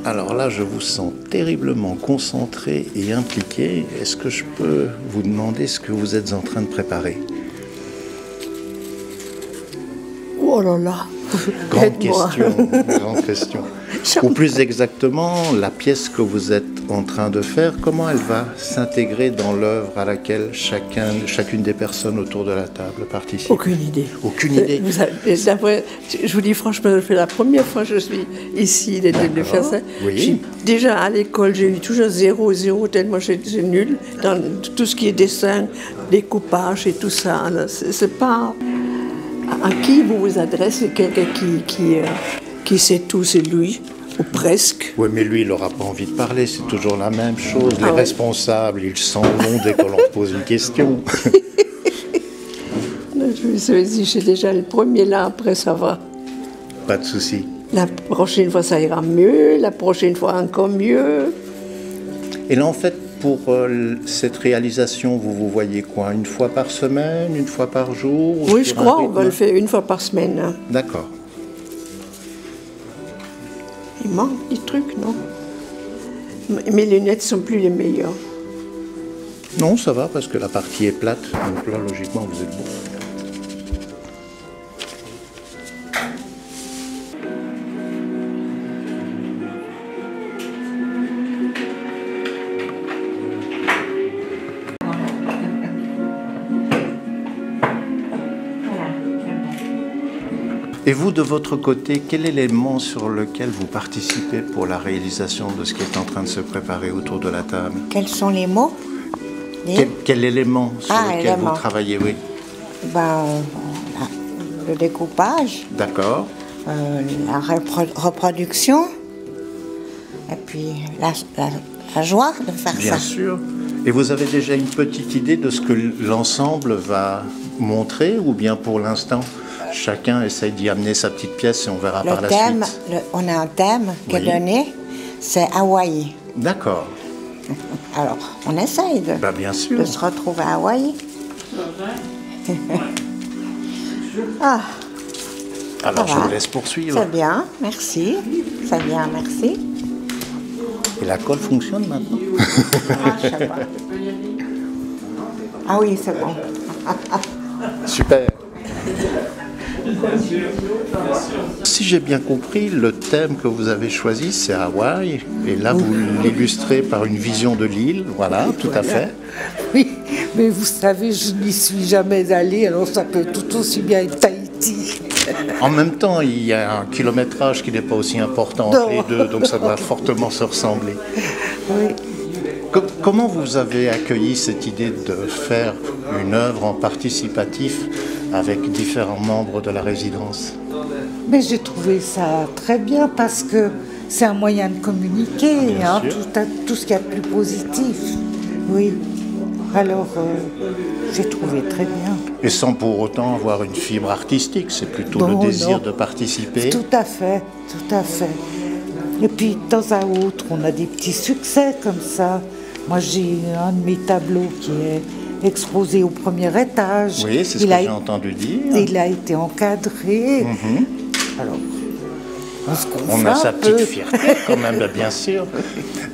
Alors là, je vous sens terriblement concentré et impliqué. Est-ce que je peux vous demander ce que vous êtes en train de préparer? Oh là là. Grande question, grande question. Ou plus exactement, la pièce que vous êtes en train de faire, comment elle va s'intégrer dans l'œuvre à laquelle chacune des personnes autour de la table participe? Aucune idée. Aucune idée. Je vous dis franchement, c'est la première fois que je suis ici de faire ça. Oui. Déjà à l'école, j'ai eu toujours 0, tellement j'ai nul dans tout ce qui est dessin, découpage et tout ça. C'est pas à qui vous vous adressez, quelqu'un qui sait tout, c'est lui. Ou presque. Oui, mais lui, il n'aura pas envie de parler, c'est toujours la même chose. Les responsables, ils s'en vont dès qu'on leur pose une question. Je me suis dit, j'ai déjà le premier là, après ça va. Pas de souci. La prochaine fois, ça ira mieux, la prochaine fois encore mieux. Et là, en fait, pour cette réalisation, vous voyez quoi? Une fois par semaine, une fois par jour? Oui, je crois, on va le faire une fois par semaine. Hein. D'accord. Il manque des trucs, non? Mes lunettes sont plus les meilleures. Non, ça va, parce que la partie est plate. Donc là, logiquement, vous êtes bon. Et vous, de votre côté, quel élément sur lequel vous participez pour la réalisation de ce qui est en train de se préparer autour de la table? Quels sont les mots? Quel élément sur lequel vous travaillez, oui? Le découpage. D'accord. La reproduction. Et puis la joie de faire ça. Bien sûr. Et vous avez déjà une petite idée de ce que l'ensemble va montrer, ou bien pour l'instant chacun essaye d'y amener sa petite pièce et on verra par la suite? On a un thème qui est donné, c'est Hawaï. D'accord. Alors, on essaye bien sûr. de se retrouver à Hawaï. Ah. Alors, je vous laisse poursuivre. C'est bien, merci. C'est bien, merci. Et la colle fonctionne maintenant? Je sais pas. Ah oui, c'est bon. Super. Si j'ai bien compris, le thème que vous avez choisi, c'est Hawaï. Et là, vous l'illustrez par une vision de l'île. Voilà, tout à fait. Oui, mais vous savez, je n'y suis jamais allée, alors ça peut tout aussi bien être Tahiti. En même temps, il y a un kilométrage qui n'est pas aussi important entre les deux, donc ça doit fortement se ressembler. Oui. Comment vous avez accueilli cette idée de faire une œuvre en participatif avec différents membres de la résidence? Mais j'ai trouvé ça très bien parce que c'est un moyen de communiquer, hein, tout ce qu'il y a de plus positif. Oui. Alors, j'ai trouvé très bien. Et sans pour autant avoir une fibre artistique, c'est plutôt le désir de participer. Tout à fait, tout à fait. Et puis, de temps à autre, on a des petits succès comme ça. Moi, j'ai un de mes tableaux qui est exposé au premier étage. Oui, c'est ce que j'ai entendu dire. Il a été encadré. Alors, on a sa petite fierté quand même, bien sûr.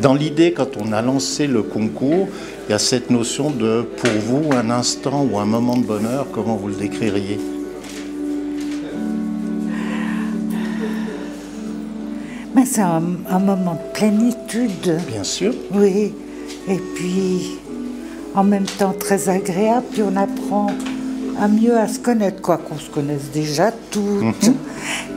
Dans l'idée, quand on a lancé le concours, il y a cette notion de, pour vous, un instant ou un moment de bonheur, comment vous le décririez? Mais c'est un moment de plénitude. Bien sûr. Oui, et puis en même temps très agréable, puis on apprend à mieux à se connaître, quoi qu'on se connaisse déjà toutes,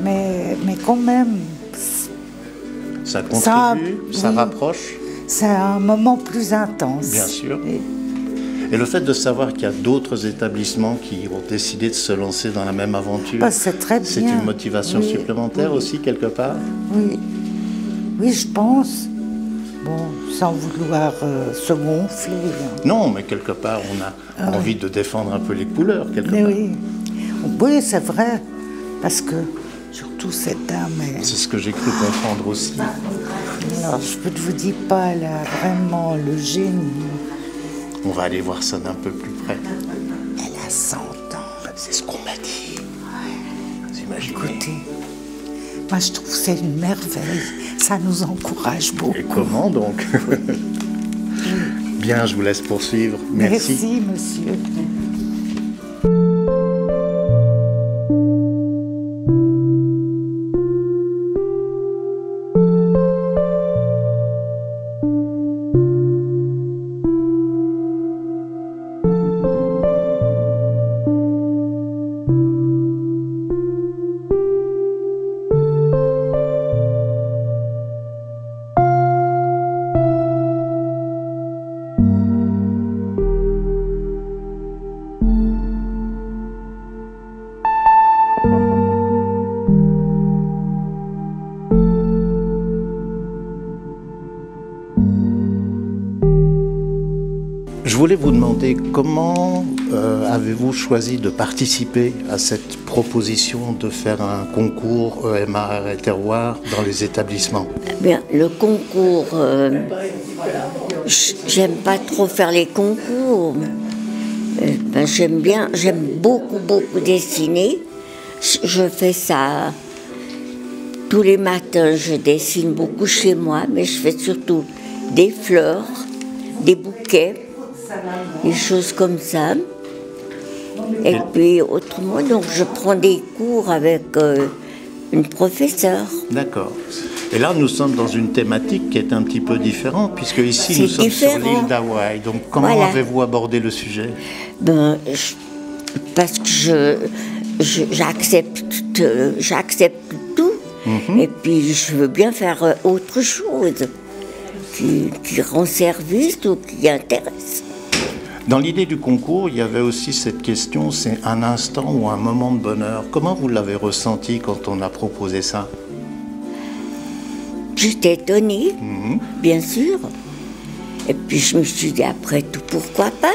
mais quand même... Ça contribue, ça rapproche. C'est un moment plus intense. Bien sûr. Et le fait de savoir qu'il y a d'autres établissements qui ont décidé de se lancer dans la même aventure, c'est très bien. C'est une motivation supplémentaire aussi, quelque part? Oui, oui, je pense. Bon, sans vouloir se gonfler. Non, mais quelque part, on a envie de défendre un peu les couleurs, quelque part. Oui, c'est vrai, parce que surtout cette dame... C'est ce que j'ai cru comprendre aussi. Alors, je ne vous dis pas, elle a vraiment le génie. On va aller voir ça d'un peu plus près. Elle a 100 ans. C'est ce qu'on m'a dit. Vous imaginez? Écoutez, Moi, je trouve que c'est une merveille. Ça nous encourage beaucoup. Et comment donc? Bien, je vous laisse poursuivre. Merci. Merci, monsieur. Je voulais vous demander comment avez-vous choisi de participer à cette proposition de faire un concours EMA et terroir dans les établissements? Bien, le concours, j'aime pas trop faire les concours. J'aime beaucoup dessiner. Je fais ça tous les matins, je dessine beaucoup chez moi, mais je fais surtout des fleurs, des bouquets, des choses comme ça. Et puis autrement, donc je prends des cours avec une professeure. D'accord. Et là, nous sommes dans une thématique qui est un petit peu différente, puisque ici, nous sommes sur l'île d'Hawaï. Donc, comment avez-vous abordé le sujet? Parce que j'accepte tout. Et puis, je veux bien faire autre chose qui rend service ou qui intéresse. Dans l'idée du concours, il y avait aussi cette question, c'est un instant ou un moment de bonheur. Comment vous l'avez ressenti quand on a proposé ça? J'étais étonnée, bien sûr. Et puis je me suis dit, après tout, pourquoi pas?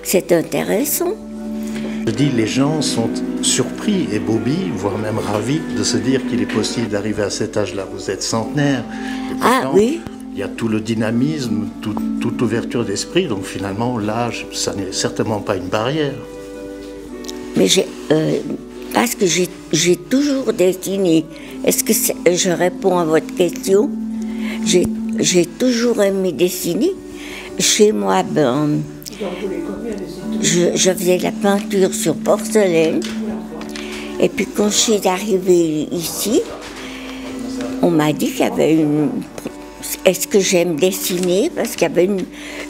C'est intéressant. Je dis, les gens sont surpris et bobis, voire même ravis de se dire qu'il est possible d'arriver à cet âge-là. Vous êtes centenaire. Ah oui. Il y a tout le dynamisme, toute ouverture d'esprit, donc finalement l'âge, ça n'est certainement pas une barrière. Mais parce que j'ai toujours dessiné. Est-ce que je réponds à votre question? J'ai toujours aimé dessiner. Chez moi, je faisais de la peinture sur porcelaine. Et puis quand je suis arrivée ici, on m'a dit qu'il y avait une... Est-ce que j'aime dessiner? Parce qu'il y avait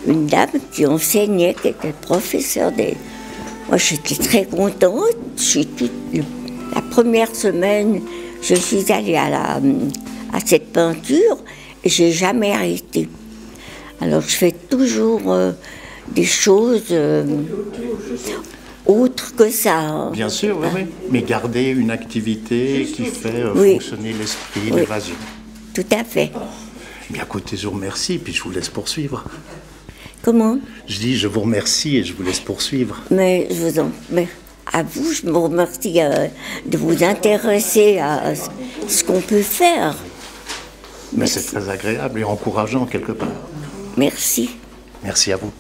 une dame qui enseignait, qui était professeure des... Moi, j'étais très contente. La première semaine, je suis allée à cette peinture et je n'ai jamais arrêté. Alors, je fais toujours des choses autres que ça. Hein. Bien sûr, oui, oui. Mais garder une activité qui fait fonctionner l'esprit, l'évasion. Tout à fait. Bien, écoutez, je vous remercie, puis je vous laisse poursuivre. Comment? Je dis, je vous remercie et je vous laisse poursuivre. Mais à vous, je vous remercie de vous intéresser à ce qu'on peut faire. Mais c'est très agréable et encourageant quelque part. Merci. Merci à vous.